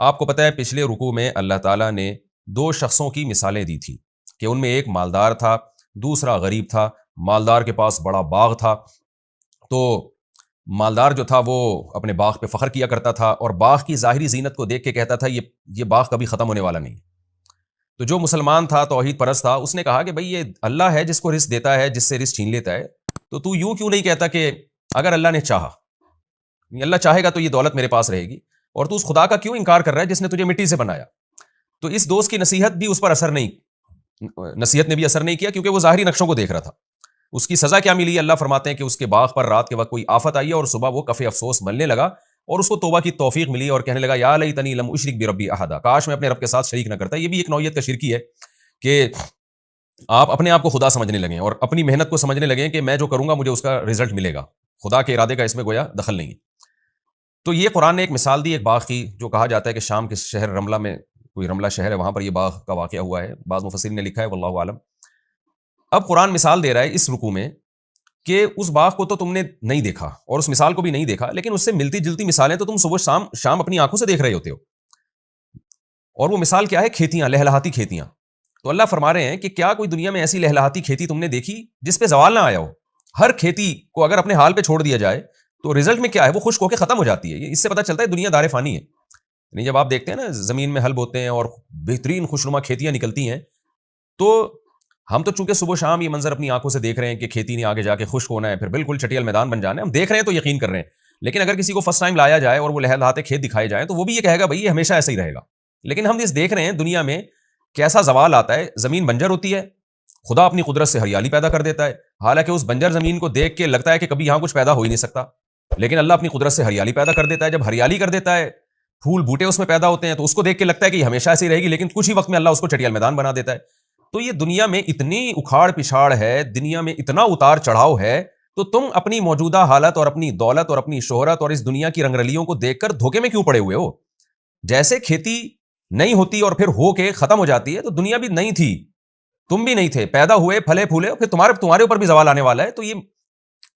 آپ کو پتہ ہے پچھلے رکوع میں اللہ تعالیٰ نے دو شخصوں کی مثالیں دی تھی کہ ان میں ایک مالدار تھا، دوسرا غریب تھا۔ مالدار کے پاس بڑا باغ تھا، تو مالدار جو تھا وہ اپنے باغ پہ فخر کیا کرتا تھا اور باغ کی ظاہری زینت کو دیکھ کے کہتا تھا یہ باغ کبھی ختم ہونے والا نہیں۔ تو جو مسلمان تھا، توحید پرست تھا، اس نے کہا کہ بھئی یہ اللہ ہے جس کو رزق دیتا ہے، جس سے رزق چھین لیتا ہے، تو یوں کیوں نہیں کہتا کہ اگر اللہ نے چاہا، اللہ چاہے گا تو یہ دولت میرے پاس رہے گی، اور تو اس خدا کا کیوں انکار کر رہا ہے جس نے تجھے مٹی سے بنایا؟ تو اس دوست کی نصیحت بھی اس پر نصیحت نے بھی اثر نہیں کیا، کیونکہ وہ ظاہری نقشوں کو دیکھ رہا تھا۔ اس کی سزا کیا ملی؟ اللہ فرماتے ہیں کہ اس کے باغ پر رات کے وقت کوئی آفت آئی اور صبح وہ کف افسوس ملنے لگا اور اس کو توبہ کی توفیق ملی اور کہنے لگا یا لیتنی لم اشرک بربی احدا، کاش میں اپنے رب کے ساتھ شریک نہ کرتا۔ یہ بھی ایک نوعیت کا شرکی ہے کہ آپ اپنے آپ کو خدا سمجھنے لگیں اور اپنی محنت کو سمجھنے لگیں کہ میں جو کروں گا مجھے اس کا رزلٹ ملے گا، خدا کے ارادے کا اس میں گویا دخل نہیں ہے۔ تو یہ قرآن نے ایک مثال دی ایک باغ کی، جو کہا جاتا ہے کہ شام کے شہر رملہ میں، کوئی رملہ شہر ہے، وہاں پر یہ باغ کا واقعہ ہوا ہے، بعض مفسرین نے لکھا ہے، واللہ عالم۔ اب قرآن مثال دے رہا ہے اس رکوع میں کہ اس باغ کو تو تم نے نہیں دیکھا اور اس مثال کو بھی نہیں دیکھا، لیکن اس سے ملتی جلتی مثالیں تو تم صبح شام اپنی آنکھوں سے دیکھ رہے ہوتے ہو۔ اور وہ مثال کیا ہے؟ کھیتیاں، لہلہاتی کھیتیاں۔ تو اللہ فرما رہے ہیں کہ کیا کوئی دنیا میں ایسی لہلہاتی کھیتی تم نے دیکھی جس پہ زوال نہ آیا ہو؟ ہر کھیتی کو اگر اپنے حال پہ چھوڑ دیا جائے تو رزلٹ میں کیا ہے؟ وہ خشک ہو کے ختم ہو جاتی ہے۔ اس سے پتہ چلتا ہے دنیا دار فانی ہے۔ یعنی جب آپ دیکھتے ہیں نا زمین میں ہل بوتے ہیں اور بہترین خوشنما کھیتیاں نکلتی ہیں، تو ہم تو چونکہ صبح شام یہ منظر اپنی آنکھوں سے دیکھ رہے ہیں کہ کھیتی نے آگے جا کے خشک ہونا ہے، پھر بالکل چٹیل میدان بن جانا ہے، ہم دیکھ رہے ہیں تو یقین کر رہے ہیں۔ لیکن اگر کسی کو فرسٹ ٹائم لایا جائے اور وہ لہلہاتے کھیت دکھائے جائیں تو وہ بھی یہ کہے گا بھائی یہ ہمیشہ ایسا ہی رہے گا۔ لیکن ہم اس دیکھ رہے ہیں دنیا میں کیسا زوال آتا ہے، زمین بنجر ہوتی ہے، خدا اپنی قدرت سے ہریالی پیدا کر دیتا ہے، حالانکہ اس بنجر زمین کو دیکھ کے لگتا ہے کہ کبھی یہاں کچھ پیدا ہو ہی نہیں سکتا، لیکن اللہ اپنی قدرت سے ہریالی پیدا کر دیتا ہے۔ جب ہریالی کر دیتا ہے، پھول بوٹے اس میں پیدا ہوتے ہیں، تو اس کو دیکھ کے لگتا ہے کہ یہ ہمیشہ ایسی رہے گی، لیکن کچھ ہی وقت میں اللہ اس کو چٹیل میدان بنا دیتا ہے۔ تو یہ دنیا میں اتنی اکھاڑ پچھاڑ ہے، دنیا میں اتنا اتار چڑھاؤ ہے، تو تم اپنی موجودہ حالت اور اپنی دولت اور اپنی شہرت اور اس دنیا کی رنگ رلیوں کو دیکھ کر دھوکے میں کیوں پڑے ہوئے ہو؟ جیسے کھیتی نہیں ہوتی اور پھر ہو کے ختم ہو جاتی ہے، تو دنیا بھی نہیں تھی، تم بھی نہیں تھے، پیدا ہوئے، پھلے پھولے، پھر تمہارے اوپر بھی زوال آنے والا ہے۔ تو یہ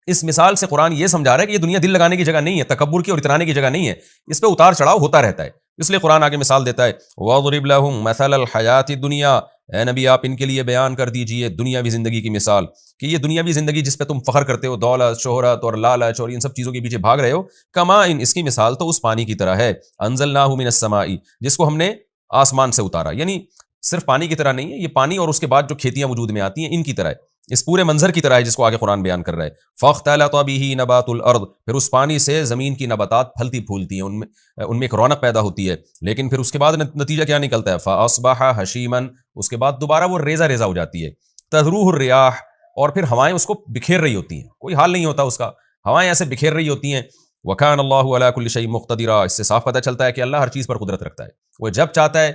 اس مثال سے قرآن یہ سمجھا رہا ہے کہ یہ دنیا دل لگانے کی جگہ نہیں ہے، تکبر کی اور اترانے کی جگہ نہیں ہے، اس پہ اتار چڑھاؤ ہوتا رہتا ہے۔ اس لیے قرآن آگے مثال دیتا ہے وَاضْرِبْ لَهُم مَثَلَ الْحَيَاةِ الدُّنْيَا، اے نبی آپ ان کے لیے بیان کر دیجئے دنیاوی زندگی کی مثال، کہ یہ دنیاوی زندگی جس پہ تم فخر کرتے ہو، دولت، شہرت اور لالچ اور ان سب چیزوں کے پیچھے بھاگ رہے ہو، کماء، اس کی مثال تو اس پانی کی طرح ہے، انزلناہ من السماء، جس کو ہم نے آسمان سے اتارا۔ یعنی صرف پانی کی طرح نہیں ہے، یہ پانی اور اس کے بعد جو کھیتیاں وجود میں آتی ہیں ان کی طرح ہے، اس پورے منظر کی طرح ہے جس کو آگے قرآن بیان کر رہا ہے۔ فَاخْتَلَطَ بِهِ نَبَاتُ الْأَرْضِ، پھر اس پانی سے زمین کی نباتات پھلتی پھولتی ہیں، ان میں ایک رونق پیدا ہوتی ہے، لیکن پھر اس کے بعد نتیجہ کیا نکلتا ہے؟ فَأَصْبَحَ حَشِيمًا، اس کے بعد دوبارہ وہ ریزہ ریزہ ہو جاتی ہے، تَذْرُوهُ الرِّيَاحُ، اور پھر ہوائیں اس کو بکھیر رہی ہوتی ہیں، کوئی حال نہیں ہوتا اس کا، ہوائیں ایسے بکھیر رہی ہوتی ہیں۔ وَكَانَ اللَّهُ عَلَىٰ كُلِّ شَيْءٍ مُقْتَدِرًا، اس سے صاف پتہ چلتا ہے کہ اللہ ہر چیز پر قدرت رکھتا ہے، وہ جب چاہتا ہے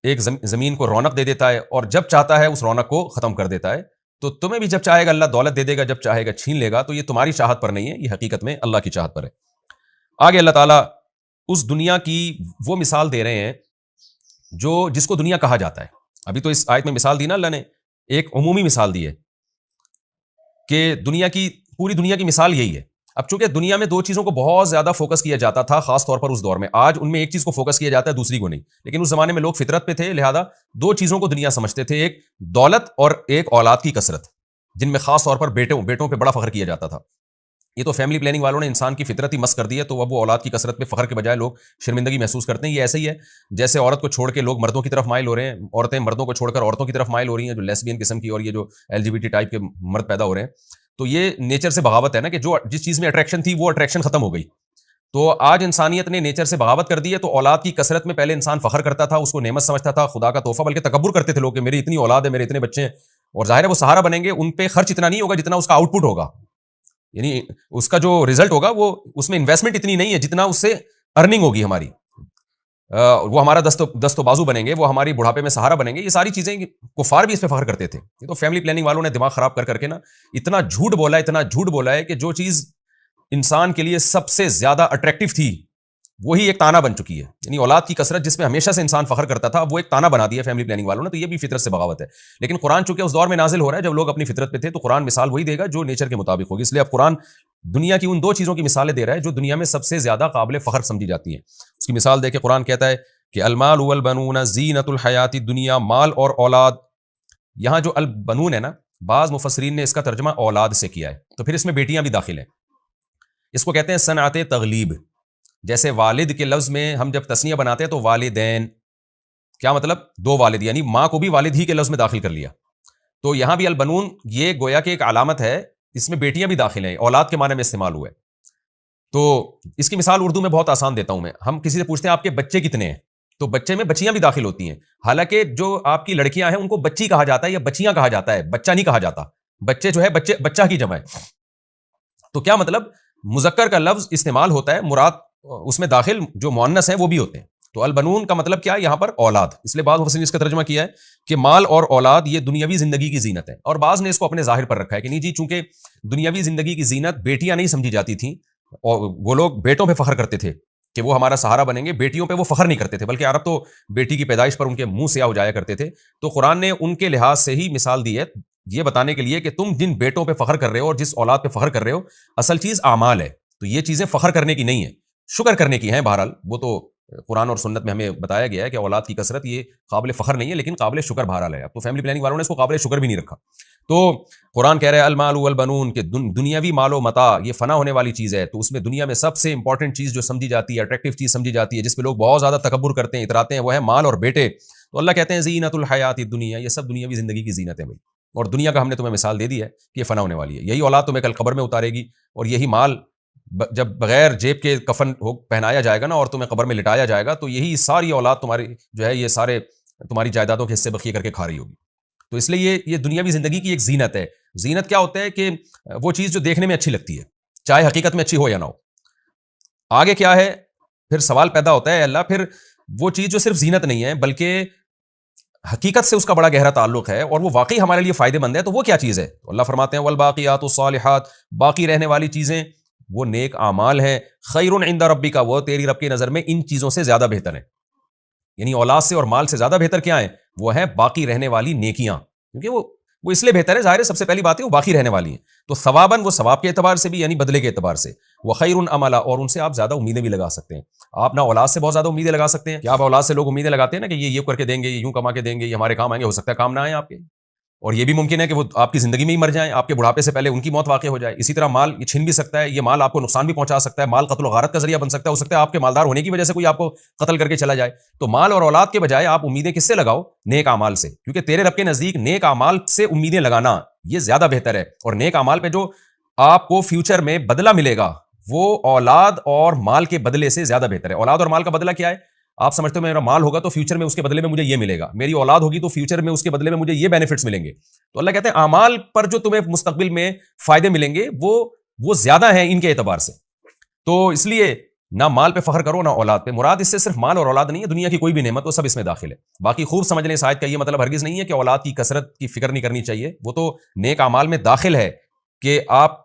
ایک زمین کو رونق دے دیتا ہے اور جب چاہتا ہے اس رونق کو ختم کر دیتا ہے۔ تو تمہیں بھی جب چاہے گا اللہ دولت دے دے گا، جب چاہے گا چھین لے گا، تو یہ تمہاری چاہت پر نہیں ہے، یہ حقیقت میں اللہ کی چاہت پر ہے۔ آگے اللہ تعالیٰ اس دنیا کی وہ مثال دے رہے ہیں جس کو دنیا کہا جاتا ہے۔ ابھی تو اس آیت میں مثال دی نا اللہ نے، ایک عمومی مثال دی ہے کہ پوری دنیا کی مثال یہی ہے۔ اب چونکہ دنیا میں دو چیزوں کو بہت زیادہ فوکس کیا جاتا تھا، خاص طور پر اس دور میں، آج ان میں ایک چیز کو فوکس کیا جاتا ہے، دوسری کو نہیں، لیکن اس زمانے میں لوگ فطرت پہ تھے، لہذا دو چیزوں کو دنیا سمجھتے تھے، ایک دولت اور ایک اولاد کی کثرت، جن میں خاص طور پر بیٹوں پہ بڑا فخر کیا جاتا تھا۔ یہ تو فیملی پلاننگ والوں نے انسان کی فطرت ہی مس کر دی ہے، تو اب وہ اولاد کی کثرت پہ فخر کے بجائے لوگ شرمندگی محسوس کرتے ہیں۔ یہ ایسے ہی ہے جیسے عورت کو چھوڑ کے لوگ مردوں کی طرف مائل ہو رہے ہیں، عورتیں مردوں کو چھوڑ کر عورتوں کی طرف مائل ہو رہی ہیں، جو لیسبین قسم کی اور یہ جو LGBT ٹائپ کے مرد پیدا ہو رہے ہیں۔ تو یہ نیچر سے بغاوت ہے نا، کہ جس چیز میں اٹریکشن تھی وہ اٹریکشن ختم ہو گئی۔ تو آج انسانیت نے نیچر سے بغاوت کر دی ہے، تو اولاد کی کثرت میں پہلے انسان فخر کرتا تھا، اس کو نعمت سمجھتا تھا، خدا کا تحفہ، بلکہ تکبر کرتے تھے لوگ کہ میری اتنی اولاد ہے، میرے اتنے بچے ہیں، اور ظاہر ہے وہ سہارا بنیں گے، ان پہ خرچ اتنا نہیں ہوگا جتنا اس کا آؤٹ پٹ ہوگا، یعنی اس کا جو رزلٹ ہوگا وہ اس میں انویسٹمنٹ اتنی نہیں ہے جتنا اس سے ارننگ ہوگی ہماری، وہ ہمارا دست و بازو بنیں گے، وہ ہماری بڑھاپے میں سہارا بنیں گے۔ یہ ساری چیزیں کفار بھی اس پہ فخر کرتے تھے۔ یہ تو فیملی پلاننگ والوں نے دماغ خراب کر کے نا اتنا جھوٹ بولا ہے کہ جو چیز انسان کے لیے سب سے زیادہ اٹریکٹیو تھی وہی ایک تانا بن چکی ہے، یعنی اولاد کی کثرت جس میں ہمیشہ سے انسان فخر کرتا تھا، وہ ایک تانا بنا دیا فیملی پلاننگ والوں نے۔ تو یہ بھی فطرت سے بغاوت ہے، لیکن قرآن چونکہ اس دور میں نازل ہو رہا ہے جب لوگ اپنی فطرت پہ تھے، تو قرآن مثال وہی دے گا جو نیچر کے مطابق ہوگی۔ اس لیے اب قرآن دنیا کی ان دو چیزوں کی مثالیں دے رہا ہے جو دنیا میں سب سے زیادہ قابل فخر سمجھی جاتی ہیں. اس کی مثال دے کے قرآن کہتا ہے کہ المال والبنون زینت الحیات الدنیا، مال اور اولاد. یہاں جو البنون ہے نا، بعض مفسرین نے اس کا ترجمہ اولاد سے کیا ہے، تو پھر اس میں بیٹیاں بھی داخل ہیں. اس کو کہتے ہیں صنعت تغلیب. جیسے والد کے لفظ میں ہم جب تثنیہ بناتے ہیں تو والدین، کیا مطلب؟ دو والد، یعنی ماں کو بھی والد ہی کے لفظ میں داخل کر لیا. تو یہاں بھی البنون یہ گویا کہ ایک علامت ہے، اس میں بیٹیاں بھی داخل ہیں، اولاد کے معنی میں استعمال ہوا ہے. تو اس کی مثال اردو میں بہت آسان دیتا ہوں میں. ہم کسی سے پوچھتے ہیں آپ کے بچے کتنے ہیں، تو بچے میں بچیاں بھی داخل ہوتی ہیں. حالانکہ جو آپ کی لڑکیاں ہیں ان کو بچی کہا جاتا ہے یا بچیاں کہا جاتا ہے، بچہ نہیں کہا جاتا. بچے جو ہے بچہ کی جمع ہے. تو کیا مطلب؟ مذکر کا لفظ استعمال ہوتا ہے، مراد اس میں داخل جو مؤنث ہیں وہ بھی ہوتے ہیں. تو البنون کا مطلب کیا ہے یہاں پر؟ اولاد. اس لیے بعض مفسرین نے اس کا ترجمہ کیا ہے کہ مال اور اولاد یہ دنیاوی زندگی کی زینت ہے. اور بعض نے اس کو اپنے ظاہر پر رکھا ہے کہ نہیں جی، چونکہ دنیاوی زندگی کی زینت بیٹیاں نہیں سمجھی جاتی تھیں، اور وہ لوگ بیٹوں پہ فخر کرتے تھے کہ وہ ہمارا سہارا بنیں گے، بیٹیوں پہ وہ فخر نہیں کرتے تھے، بلکہ عرب تو بیٹی کی پیدائش پر ان کے منہ سیاہ ہو جایا کرتے تھے. تو قرآن نے ان کے لحاظ سے ہی مثال دی ہے، یہ بتانے کے لیے کہ تم جن بیٹوں پہ فخر کر رہے ہو اور جس اولاد پہ فخر کر رہے ہو، اصل چیز اعمال ہے. تو یہ چیزیں فخر کرنے کی نہیں ہیں، شکر کرنے کی ہیں. بہرحال وہ تو قرآن اور سنت میں ہمیں بتایا گیا ہے کہ اولاد کی کثرت یہ قابل فخر نہیں ہے، لیکن قابل شکر بہرحال ہے. اب تو فیملی پلاننگ والوں نے اس کو قابل شکر بھی نہیں رکھا. تو قرآن کہہ رہا ہے المال والبنون، کہ دنیاوی مال و متاع یہ فنا ہونے والی چیز ہے. تو اس میں دنیا میں سب سے امپورٹنٹ چیز جو سمجھی جاتی ہے، اٹریکٹیو چیز سمجھی جاتی ہے، جس پہ لوگ بہت زیادہ تکبر کرتے ہیں، اتراتے ہیں، وہ ہے مال اور بیٹے. تو اللہ کہتے ہیں زینت الحیات الدنیا، یہ سب دنیاوی زندگی کی زینت ہے بھائی. اور دنیا کا ہم نے تمہیں مثال دے دی ہے کہ یہ فنا ہونے والی ہے. یہی اولاد تمہیں کل قبر میں اتارے گی، اور یہی مال جب بغیر جیب کے کفن پہنایا جائے گا نا اور تمہیں قبر میں لٹایا جائے گا، تو یہی ساری اولاد تمہاری جو ہے یہ سارے تمہاری جائیدادوں کے حصے بخیے کر کے کھا رہی ہوگی. تو اس لیے یہ دنیاوی زندگی کی ایک زینت ہے. زینت کیا ہوتا ہے؟ کہ وہ چیز جو دیکھنے میں اچھی لگتی ہے، چاہے حقیقت میں اچھی ہو یا نہ ہو. آگے کیا ہے؟ پھر سوال پیدا ہوتا ہے اللہ، پھر وہ چیز جو صرف زینت نہیں ہے بلکہ حقیقت سے اس کا بڑا گہرا تعلق ہے اور وہ واقعی ہمارے لیے فائدے مند ہے، تو وہ کیا چیز ہے؟ تو اللہ فرماتے ہیں والباقیات الصالحات، باقی رہنے والی چیزیں وہ نیک اعمال ہیں، خیر عند ربک، وہ تیری رب کی نظر میں ان چیزوں سے زیادہ بہتر ہیں. یعنی اولاد سے اور مال سے زیادہ بہتر کیا ہیں؟ وہ ہیں باقی رہنے والی نیکیاں، کیونکہ وہ اس لیے بہتر ہے، ظاہر ہے سب سے پہلی بات ہے وہ باقی رہنے والی ہیں. تو ثواباً وہ ثواب کے اعتبار سے بھی، یعنی بدلے کے اعتبار سے، وخیر عملا، اور ان سے آپ زیادہ امیدیں بھی لگا سکتے ہیں. آپ نہ اولاد سے بہت زیادہ امیدیں لگا سکتے ہیں کہ آپ اولاد سے لوگ امیدیں لگاتے ہیں نا کہ یہ کر کے دیں گے، یہ یوں کما کے دیں گے، یہ ہمارے کام آئیں گے. ہو سکتا ہے کام نہ آئیں آپ کے، اور یہ بھی ممکن ہے کہ وہ آپ کی زندگی میں ہی مر جائیں، آپ کے بڑھاپے سے پہلے ان کی موت واقع ہو جائے. اسی طرح مال یہ چھین بھی سکتا ہے، یہ مال آپ کو نقصان بھی پہنچا سکتا ہے، مال قتل و غارت کا ذریعہ بن سکتا ہے. ہو سکتا ہے آپ کے مالدار ہونے کی وجہ سے کوئی آپ کو قتل کر کے چلا جائے. تو مال اور اولاد کے بجائے آپ امیدیں کس سے لگاؤ؟ نیک اعمال سے، کیونکہ تیرے رب کے نزدیک نیک اعمال سے امیدیں لگانا یہ زیادہ بہتر ہے. اور نیک اعمال پہ جو آپ کو فیوچر میں بدلہ ملے گا وہ اولاد اور مال کے بدلے سے زیادہ بہتر ہے. اولاد اور مال کا بدلہ کیا ہے؟ آپ سمجھتے ہو میرا مال ہوگا تو فیوچر میں اس کے بدلے میں مجھے یہ ملے گا، میری اولاد ہوگی تو فیوچر میں اس کے بدلے میں مجھے یہ بینیفٹس ملیں گے. تو اللہ کہتے ہیں اعمال پر جو تمہیں مستقبل میں فائدے ملیں گے وہ زیادہ ہیں ان کے اعتبار سے. تو اس لیے نہ مال پہ فخر کرو نہ اولاد پہ. مراد اس سے صرف مال اور اولاد نہیں ہے، دنیا کی کوئی بھی نعمت وہ سب اس میں داخل ہے. باقی خوب سمجھ لیں اس آیت کا یہ مطلب ہرگز نہیں ہے کہ اولاد کی کثرت کی فکر نہیں کرنی چاہیے، وہ تو نیک اعمال میں داخل ہے کہ آپ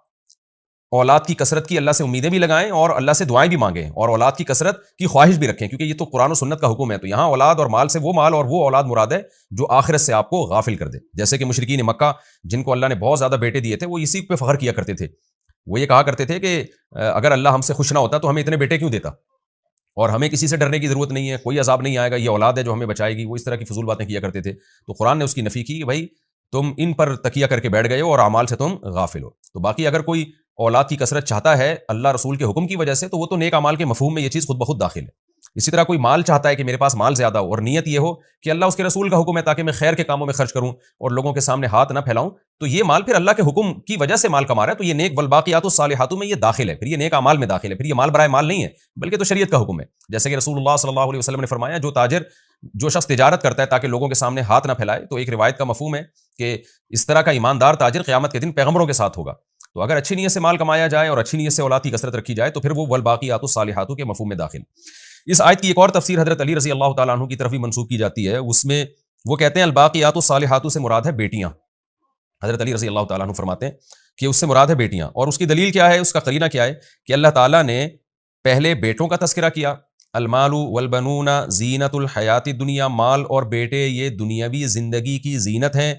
اولاد کی کثرت کی اللہ سے امیدیں بھی لگائیں اور اللہ سے دعائیں بھی مانگیں اور اولاد کی کثرت کی خواہش بھی رکھیں، کیونکہ یہ تو قرآن و سنت کا حکم ہے. تو یہاں اولاد اور مال سے وہ مال اور وہ اولاد مراد ہے جو آخرت سے آپ کو غافل کر دے. جیسے کہ مشرکین مکہ جن کو اللہ نے بہت زیادہ بیٹے دیے تھے، وہ اسی پہ فخر کیا کرتے تھے. وہ یہ کہا کرتے تھے کہ اگر اللہ ہم سے خوش نہ ہوتا تو ہمیں اتنے بیٹے کیوں دیتا، اور ہمیں کسی سے ڈرنے کی ضرورت نہیں ہے، کوئی عذاب نہیں آئے گا، یہ اولاد ہے جو ہمیں بچائے گی. وہ اس طرح کی فضول باتیں کیا کرتے تھے. تو قرآن نے اس کی نفی کی کہ بھائی تم ان پر تکیہ کر کے بیٹھ گئے ہو اور اعمال سے تم غافل ہو. تو باقی اگر کوئی اولاد کی کثرت چاہتا ہے اللہ رسول کے حکم کی وجہ سے، تو وہ تو نیک اعمال کے مفہوم میں یہ چیز خود بخود داخل ہے. اسی طرح کوئی مال چاہتا ہے کہ میرے پاس مال زیادہ ہو، اور نیت یہ ہو کہ اللہ اس کے رسول کا حکم ہے تاکہ میں خیر کے کاموں میں خرچ کروں اور لوگوں کے سامنے ہاتھ نہ پھیلاؤں، تو یہ مال پھر اللہ کے حکم کی وجہ سے مال کما رہا ہے. تو یہ نیک والباقیات الصالحات میں یہ داخل ہے، پھر یہ نیک اعمال میں داخل ہے. پھر یہ مال برائے مال نہیں ہے بلکہ تو شریعت کا حکم ہے. جیسے کہ رسول اللہ صلی اللہ علیہ وسلم نے فرمایا جو شخص تجارت کرتا ہے تاکہ لوگوں کے سامنے ہاتھ نہ پھیلائے، تو ایک روایت کا مفہوم ہے کہ اس طرح کا ایماندار تاجر قیامت کے دن پیغمبروں کے ساتھ ہوگا. تو اگر اچھی نیت سے مال کمایا جائے اور اچھی نیت سے اولاد کی کثرت رکھی جائے تو پھر وہ والباقیات الصالحات کے مفہوم میں داخل. اس آیت کی ایک اور تفسیر حضرت علی رضی اللہ تعالیٰ عنہ کی طرف بھی منسوب کی جاتی ہے. اس میں وہ کہتے ہیں الباقیات الصالحات سے مراد ہے بیٹیاں. حضرت علی رضی اللہ تعالیٰ عنہ فرماتے ہیں کہ اس سے مراد ہے بیٹیاں. اور اس کی دلیل کیا ہے، اس کا قرینہ کیا ہے کہ اللہ تعالیٰ نے پہلے بیٹوں کا تذکرہ کیا، المال والبنون زینت الحیات الدنیا، مال اور بیٹے یہ دنیاوی زندگی کی زینت ہیں،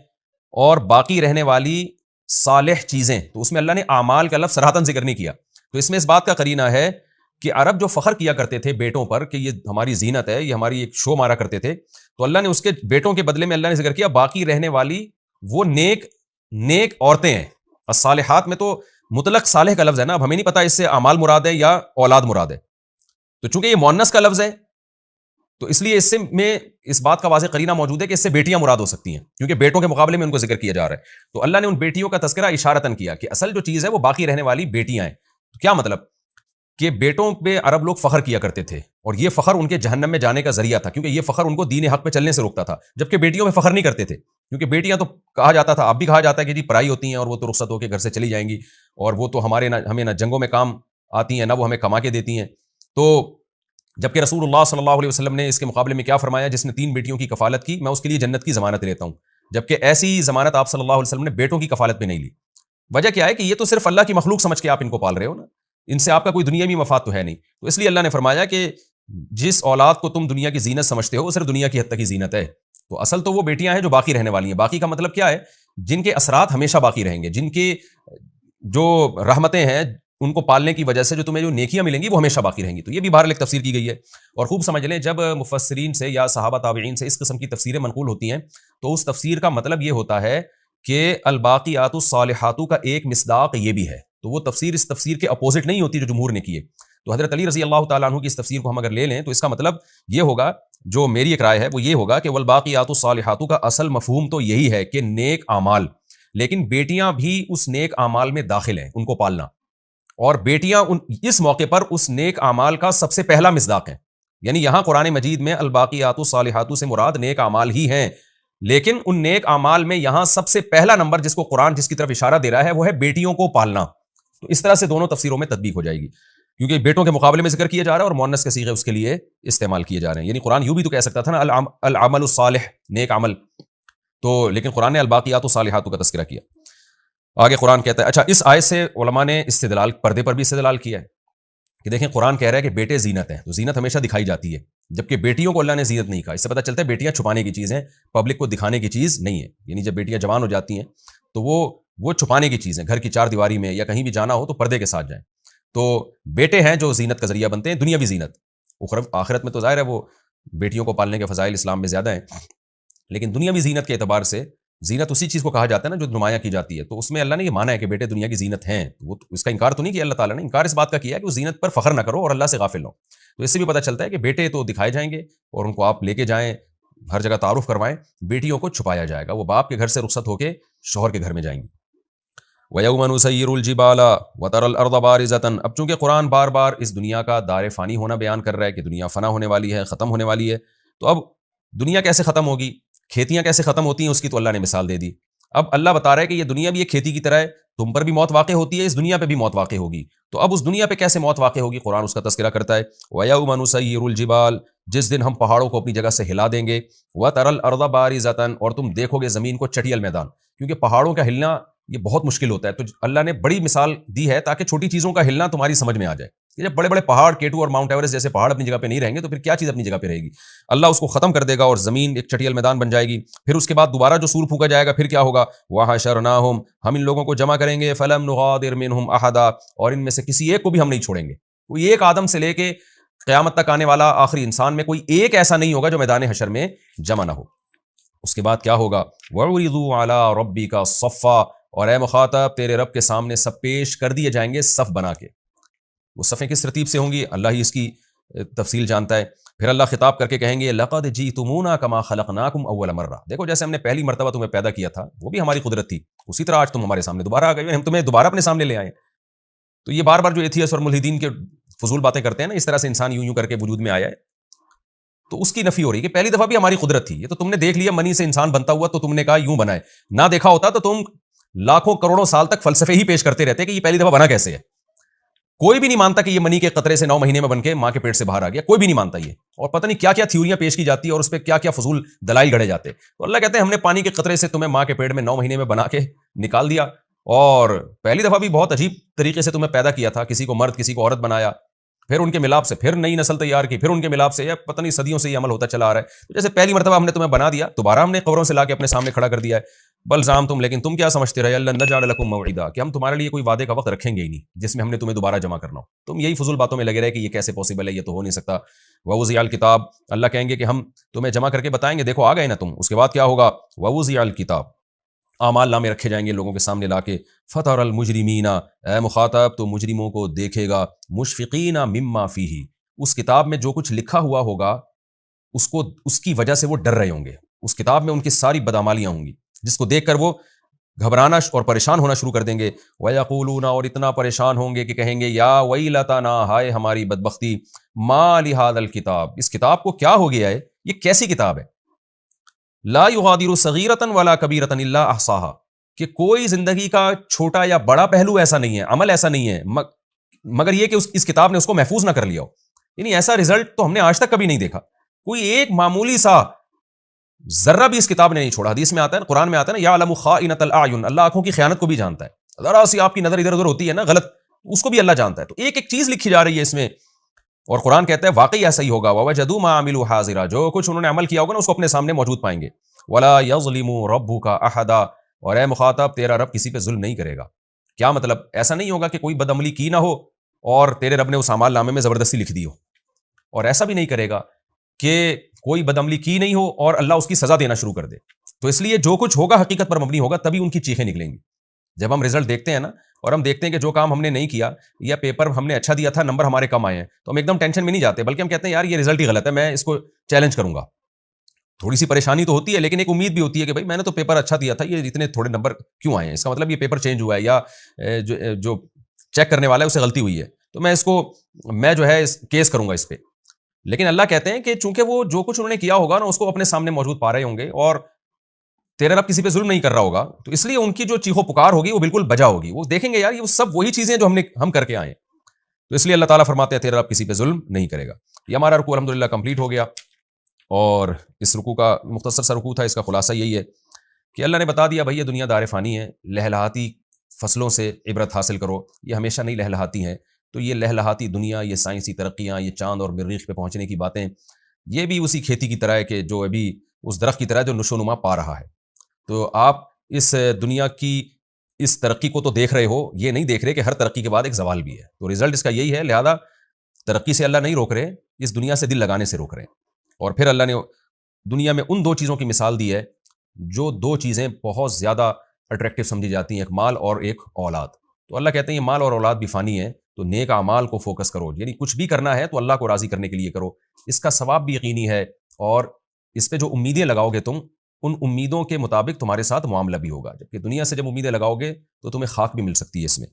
اور باقی رہنے والی صالح چیزیں، تو اس میں اللہ نے اعمال کا لفظ صراحتاً ذکر نہیں کیا. تو اس میں اس بات کا قرینہ ہے کہ عرب جو فخر کیا کرتے تھے بیٹوں پر کہ یہ ہماری زینت ہے، یہ ہماری ایک شو مارا کرتے تھے، تو اللہ نے اس کے بیٹوں کے بدلے میں اللہ نے ذکر کیا باقی رہنے والی وہ نیک عورتیں ہیں. الصالحات میں تو مطلق صالح کا لفظ ہے نا، اب ہمیں نہیں پتا اس سے اعمال مراد ہے یا اولاد مراد ہے. تو چونکہ یہ مؤنث کا لفظ ہے تو اس لیے اس سے میں اس بات کا واضح قرینہ موجود ہے کہ اس سے بیٹیاں مراد ہو سکتی ہیں، کیونکہ بیٹوں کے مقابلے میں ان کو ذکر کیا جا رہا ہے. تو اللہ نے ان بیٹیوں کا تذکرہ اشارتاً کیا کہ اصل جو چیز ہے وہ باقی رہنے والی بیٹیاں ہیں. تو کیا مطلب کہ بیٹوں پہ عرب لوگ فخر کیا کرتے تھے اور یہ فخر ان کے جہنم میں جانے کا ذریعہ تھا، کیونکہ یہ فخر ان کو دین حق پہ چلنے سے روکتا تھا، جبکہ بیٹیوں میں فخر نہیں کرتے تھے. کیونکہ بیٹیاں تو کہا جاتا تھا، اب بھی کہا جاتا ہے کہ جی پرائی ہوتی ہیں اور وہ تو رخصت ہو کے گھر سے چلی جائیں گی، اور وہ تو ہمیں نہ جنگوں میں کام آتی ہیں نہ وہ ہمیں کما کے دیتی ہیں. تو جبکہ رسول اللہ صلی اللہ علیہ وسلم نے اس کے مقابلے میں کیا فرمایا، جس نے 3 بیٹیوں کی کفالت کی میں اس کے لیے جنت کی ضمانت لیتا ہوں. جبکہ ایسی ضمانت آپ صلی اللہ علیہ وسلم نے بیٹوں کی کفالت پہ نہیں لی. وجہ کیا ہے کہ یہ تو صرف اللہ کی مخلوق سمجھ کے آپ ان کو پال رہے ہو نا، ان سے آپ کا کوئی دنیاوی مفاد تو ہے نہیں. تو اس لیے اللہ نے فرمایا کہ جس اولاد کو تم دنیا کی زینت سمجھتے ہو وہ صرف دنیا کی حد تک کی زینت ہے. تو اصل تو وہ بیٹیاں ہیں جو باقی رہنے والی ہیں. باقی کا مطلب کیا ہے؟ جن کے اثرات ہمیشہ باقی رہیں گے، جن کے جو رحمتیں ہیں ان کو پالنے کی وجہ سے جو تمہیں جو نیکیاں ملیں گی وہ ہمیشہ باقی رہیں گی. تو یہ بھی بہرحال ایک تفسیر کی گئی ہے. اور خوب سمجھ لیں جب مفسرین سے یا صحابہ تابعین سے اس قسم کی تفسیریں منقول ہوتی ہیں تو اس تفسیر کا مطلب یہ ہوتا ہے کہ الباقیات الصالحات کا ایک مصداق یہ بھی ہے. تو وہ تفسیر اس تفسیر کے اپوزٹ نہیں ہوتی جو جمہور نے کی ہے. تو حضرت علی رضی اللہ تعالیٰ عنہ کی اس تفسیر کو ہم اگر لے لیں تو اس کا مطلب یہ ہوگا، جو میری ایک رائے ہے وہ یہ ہوگا کہ والباقیات الصالحات کا اصل مفہوم تو یہی ہے کہ نیک اعمال، لیکن بیٹیاں بھی اس نیک اعمال میں داخل ہیں، ان کو پالنا. اور بیٹیاں اس موقع پر اس نیک اعمال کا سب سے پہلا مصداق ہیں. یعنی یہاں قرآن مجید میں الباقیات الصالحات سے مراد نیک اعمال ہی ہیں، لیکن ان نیک اعمال میں یہاں سب سے پہلا نمبر جس کو قرآن جس کی طرف اشارہ دے رہا ہے وہ ہے بیٹیوں کو پالنا. تو اس طرح سے دونوں تفسیروں میں تطبیق ہو جائے گی، کیونکہ بیٹوں کے مقابلے میں ذکر کیا جا رہا ہے اور مؤنث کے صیغے اس کے لیے استعمال کیے جا رہے ہیں. یعنی قرآن یوں بھی تو کہہ سکتا تھا نا العمل الصالح، نیک عمل، تو لیکن قرآن نے الباقیات الصالحات کا تذکرہ کیا. آگے قرآن کہتا ہے، اچھا اس آیت سے علماء نے استدلال پردے پر بھی استدلال کیا ہے کہ دیکھیں قرآن کہہ رہا ہے کہ بیٹے زینت ہیں، تو زینت ہمیشہ دکھائی جاتی ہے، جبکہ بیٹیوں کو اللہ نے زینت نہیں کہا. اس سے پتہ چلتا ہے بیٹیاں چھپانے کی چیز ہیں، پبلک کو دکھانے کی چیز نہیں ہے. یعنی جب بیٹیاں جوان ہو جاتی ہیں تو وہ چھپانے کی چیز ہیں، گھر کی 4 دیواری میں یا کہیں بھی جانا ہو تو پردے کے ساتھ جائیں. تو بیٹے ہیں جو زینت کا ذریعہ بنتے ہیں، دنیاوی زینت. آخرت میں تو ظاہر ہے وہ بیٹیوں کو پالنے کے فضائل اسلام میں زیادہ ہیں، لیکن دنیاوی زینت کے اعتبار سے زینت اسی چیز کو کہا جاتا ہے نا جو نمایاں کی جاتی ہے. تو اس میں اللہ نے یہ مانا ہے کہ بیٹے دنیا کی زینت ہیں. وہ اس کا انکار تو نہیں کیا اللہ تعالیٰ نے، انکار اس بات کا کیا ہے کہ وہ زینت پر فخر نہ کرو اور اللہ سے غافل ہو. تو اس سے بھی پتہ چلتا ہے کہ بیٹے تو دکھائے جائیں گے اور ان کو آپ لے کے جائیں، ہر جگہ تعارف کروائیں، بیٹیوں کو چھپایا جائے گا، وہ باپ کے گھر سے رخصت ہو کے شوہر کے گھر میں جائیں گی. وَيَوْمَ نُسَيِّرُ الْجِبَالَ وَتَرَى الْأَرْضَ بَارِزَةً. اب چونکہ قرآن بار بار اس دنیا کا دار فانی ہونا بیان کر رہا ہے کہ دنیا فنا ہونے والی ہے، ختم ہونے والی ہے، تو اب دنیا کیسے ختم ہوگی، کھیتیاں کیسے ختم ہوتی ہیں اس کی تو اللہ نے مثال دے دی. اب اللہ بتا رہا ہے کہ یہ دنیا بھی ایک کھیتی کی طرح ہے، تم پر بھی موت واقع ہوتی ہے، اس دنیا پہ بھی موت واقع ہوگی. تو اب اس دنیا پہ کیسے موت واقع ہوگی قرآن اس کا تذکرہ کرتا ہے. وَيَوْمَ نُسَيِّرُ الْجِبَالَ، جس دن ہم پہاڑوں کو اپنی جگہ سے ہلا دیں گے، وَتَرَى الْأَرْضَ بَارِزَةً، اور تم دیکھو گے زمین کو چٹیل میدان. کیونکہ پہاڑوں کا ہلنا یہ بہت مشکل ہوتا ہے، تو اللہ نے بڑی مثال دی ہے تاکہ چھوٹی چیزوں کا ہلنا تمہاری سمجھ میں آ جائے. جب بڑے بڑے پہاڑ K2 اور ماؤنٹ ایورسٹ جیسے پہاڑ اپنی جگہ پہ نہیں رہیں گے تو پھر کیا چیز اپنی جگہ پہ رہے گی. اللہ اس کو ختم کر دے گا اور زمین ایک چٹیل میدان بن جائے گی. پھر اس کے بعد دوبارہ جو سور پھونکا جائے گا پھر کیا ہوگا، وَحَشَرْنَاهُمْ، ہم ان لوگوں کو جمع کریں گے، فَلَمْ نُغَادِرْ مِنْهُمْ أَحَدًا، اور ان میں سے کسی ایک کو بھی ہم نہیں چھوڑیں گے. کوئی ایک آدم سے لے کے قیامت تک آنے والا آخری انسان میں کوئی ایک ایسا نہیں ہوگا جو میدان حشر میں جمع نہ ہو. اس کے بعد کیا ہوگا، وَعُرِضُوا عَلَىٰ رَبِّكَ صَفًّا، اور اے مخاطب تیرے رب کے سامنے سب پیش کر دیے جائیں گے صف بنا کے. وہ صفیں کس ترتیب سے ہوں گی اللہ ہی اس کی تفصیل جانتا ہے. پھر اللہ خطاب کر کے کہیں گے لَقَدْ جِئْتُمُونَا كَمَا خَلَقْنَاكُمْ أَوَّلَ مَرَّةٍ، دیکھو جیسے ہم نے پہلی مرتبہ تمہیں پیدا کیا تھا وہ بھی ہماری قدرت تھی، اسی طرح آج تم ہمارے سامنے دوبارہ آ گئے، ہم تمہیں دوبارہ اپنے سامنے لے آئے. تو یہ بار بار جو ایتھیسٹ اور ملحدین کے فضول باتیں کرتے ہیں نا، اس طرح سے انسان یوں کر کے وجود میں آیا ہے، تو اس کی نفی ہو رہی ہے کہ پہلی دفعہ بھی ہماری قدرت تھی. یہ تو تم نے دیکھ لیا منی سے انسان بنتا ہوا تو تم نے کہا یوں بنا ہے، نہ دیکھا ہوتا تو تم لاکھوں کروڑوں سال تک فلسفے ہی پیش کرتے رہتے کہ یہ پہلی دفعہ بنا کیسے ہے. کوئی بھی نہیں مانتا کہ یہ منی کے قطرے سے 9 مہینے میں بن کے ماں کے پیٹ سے باہر آ گیا، کوئی بھی نہیں مانتا یہ. اور پتہ نہیں کیا کیا تھیوریاں پیش کی جاتی ہے اور اس پہ کیا کیا فضول دلائل گڑے جاتے. تو اللہ کہتے ہیں ہم نے پانی کے قطرے سے تمہیں ماں کے پیٹ میں 9 مہینے میں بنا کے نکال دیا، اور پہلی دفعہ بھی بہت عجیب طریقے سے تمہیں پیدا کیا تھا، کسی کو مرد کسی کو عورت بنایا، پھر ان کے ملاپ سے پھر نئی نسل تیار کی، پھر ان کے ملاپ سے، یا پتہ نہیں صدیوں سے یہ عمل ہوتا چلا آ رہا ہے. جیسے پہلی مرتبہ ہم نے تمہیں بنا دیا، دوبارہ ہم نے قبروں سے لا کے اپنے سامنے کھڑا کر دیا ہے. بل زعمتم، لیکن تم کیا سمجھتے رہے، اللہ نجعل لکم موعدا، کہ ہم تمہارے لیے کوئی وعدے کا وقت رکھیں گے ہی نہیں جس میں ہم نے تمہیں دوبارہ جمع کرنا ہو. تم یہی فضول باتوں میں لگے رہے کہ یہ کیسے پاسبل ہے، یہ تو ہو نہیں سکتا. ووضع الکتاب، اللہ کہیں گے کہ ہم تمہیں جمع کر کے بتائیں گے، دیکھو آ گئے نا تم. اس کے بعد کیا ہوگا، ووضع الکتاب، اعمال نامے رکھے جائیں گے لوگوں کے سامنے لا کے. فتر المجرمین، اے مخاطب تو مجرموں کو دیکھے گا، مشفقین مما فیہ، اس کتاب میں جو کچھ لکھا ہوا ہوگا اس کی وجہ سے وہ ڈر رہے ہوں گے. اس کتاب میں ان کی ساری بدعمالیاں ہوں گی جس کو دیکھ کر وہ گھبرانا اور پریشان ہونا شروع کر دیں گے. وَيَقُولُونَ، اور اتنا پریشان ہوں گے کہ کہیں گے یا وَيْلَتَنَا، ہائے ہماری بدبختی، مَا لِهَذَا الْكِتَابِ، اس کتاب کو کیا ہو گیا ہے، یہ کیسی کتاب ہے. لا يغادر صغیرة ولا کبیرة الا احصاها، کہ کوئی زندگی کا چھوٹا یا بڑا پہلو ایسا نہیں ہے، عمل ایسا نہیں ہے مگر یہ کہ اس کتاب نے اس کو محفوظ نہ کر لیا ہو. یعنی ایسا رزلٹ تو ہم نے آج تک کبھی نہیں دیکھا. کوئی ایک معمولی سا ذرہ بھی اس کتاب نے نہیں چھوڑا. حدیث میں آتا ہے، قرآن میں آتا ہے نا، یعلم خائنۃ الاعین، اللہ آنکھوں کی خیانت کو بھی جانتا ہے. ذرا سی آپ کی نظر ادھر ادھر ہوتی ہے نا غلط، اس کو بھی اللہ جانتا ہے. تو ایک ایک چیز لکھی جا رہی ہے اس میں، اور قرآن کہتا ہے واقعی ایسا ہی ہوگا. ووجدوا ما عملوا حاضرا، جو کچھ انہوں نے عمل کیا ہوگا نا اس کو اپنے سامنے موجود پائیں گے. ولا یظلم ربک احدا، اور اے مخاطب تیرا رب کسی پہ ظلم نہیں کرے گا. کیا مطلب، ایسا نہیں ہوگا کہ کوئی بدعملی کی نہ ہو اور تیرے رب نے اس اعمال نامے میں زبردستی لکھ دی ہو، اور ایسا بھی نہیں کرے گا کہ کوئی بدعملی کی نہیں ہو اور اللہ اس کی سزا دینا شروع کر دے. تو اس لیے جو کچھ ہوگا حقیقت پر مبنی ہوگا، تبھی ان کی چیخیں نکلیں گی. جب ہم رزلٹ دیکھتے ہیں نا اور ہم دیکھتے ہیں کہ جو کام ہم نے نہیں کیا یا پیپر ہم نے اچھا دیا تھا نمبر ہمارے کم آئے ہیں، تو ہم ایک دم ٹینشن میں نہیں جاتے، بلکہ ہم کہتے ہیں یار یہ رزلٹ ہی غلط ہے، میں اس کو چیلنج کروں گا. تھوڑی سی پریشانی تو ہوتی ہے لیکن ایک امید بھی ہوتی ہے کہ بھائی میں نے تو پیپر اچھا دیا تھا، یہ اتنے تھوڑے نمبر کیوں آئے ہیں، اس کا مطلب یہ پیپر چینج ہوا ہے یا جو چیک کرنے والا ہے اسے غلطی ہوئی ہے، تو میں جو ہے کیس کروں گا اس پہ. لیکن اللہ کہتے ہیں کہ چونکہ وہ جو کچھ انہوں نے کیا ہوگا نا اس کو اپنے سامنے موجود پا رہے ہوں گے اور تیرا رب کسی پہ ظلم نہیں کر رہا ہوگا، تو اس لیے ان کی جو چیخو پکار ہوگی وہ بالکل بجا ہوگی. وہ دیکھیں گے یار یہ سب وہی چیزیں جو ہم کر کے آئے ہیں. تو اس لیے اللہ تعالیٰ فرماتے ہیں تیرا رب کسی پہ ظلم نہیں کرے گا. یہ ہمارا رکوع الحمدللہ کمپلیٹ ہو گیا، اور اس رکوع کا مختصر سا رکوع تھا. اس کا خلاصہ یہی ہے کہ اللہ نے بتا دیا بھائی یہ دنیا دار فانی ہے، لہلہاتی فصلوں سے عبرت حاصل کرو، یہ ہمیشہ نہیں لہلہاتی ہیں. تو یہ لہلہاتی دنیا، یہ سائنسی ترقیاں، یہ چاند اور مریخ پہ پہنچنے کی باتیں، یہ بھی اسی کھیتی کی طرح ہے کہ جو ابھی اس درخت کی طرح جو نشو و نما پا رہا ہے. تو آپ اس دنیا کی اس ترقی کو تو دیکھ رہے ہو، یہ نہیں دیکھ رہے کہ ہر ترقی کے بعد ایک زوال بھی ہے. تو رزلٹ اس کا یہی ہے. لہذا ترقی سے اللہ نہیں روک رہے، اس دنیا سے دل لگانے سے روک رہے ہیں. اور پھر اللہ نے دنیا میں ان دو چیزوں کی مثال دی ہے جو دو چیزیں بہت زیادہ اٹریکٹیو سمجھی جاتی ہیں، ایک مال اور ایک اولاد. تو اللہ کہتے ہیں یہ مال اور اولاد بھی فانی ہے، تو نیک اعمال کو فوکس کرو. یعنی کچھ بھی کرنا ہے تو اللہ کو راضی کرنے کے لیے کرو، اس کا ثواب بھی یقینی ہے، اور اس پہ جو امیدیں لگاؤ گے تم، ان امیدوں کے مطابق تمہارے ساتھ معاملہ بھی ہوگا. جبکہ دنیا سے جب امیدیں لگاؤ گے تو تمہیں خاک بھی مل سکتی ہے اس میں.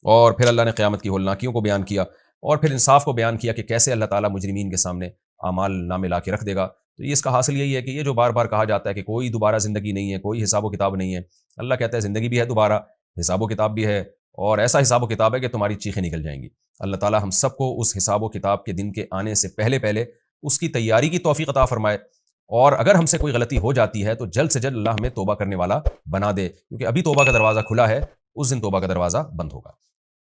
اور پھر اللہ نے قیامت کی ہولناکیوں کو بیان کیا، اور پھر انصاف کو بیان کیا کہ کیسے اللہ تعالیٰ مجرمین کے سامنے اعمال نامے لا کے رکھ دے گا. تو یہ اس کا حاصل یہی ہے کہ یہ جو بار بار کہا جاتا ہے کہ کوئی دوبارہ زندگی نہیں ہے، کوئی حساب و کتاب نہیں ہے، اللہ کہتا ہے زندگی بھی ہے دوبارہ، حساب و کتاب بھی ہے، اور ایسا حساب و کتاب ہے کہ تمہاری چیخیں نکل جائیں گی. اللہ تعالیٰ ہم سب کو اس حساب و کتاب کے دن کے آنے سے پہلے اس کی تیاری کی توفیق عطا فرمائے، اور اگر ہم سے کوئی غلطی ہو جاتی ہے تو جلد سے جلد اللہ ہمیں توبہ کرنے والا بنا دے، کیونکہ ابھی توبہ کا دروازہ کھلا ہے، اس دن توبہ کا دروازہ بند ہوگا.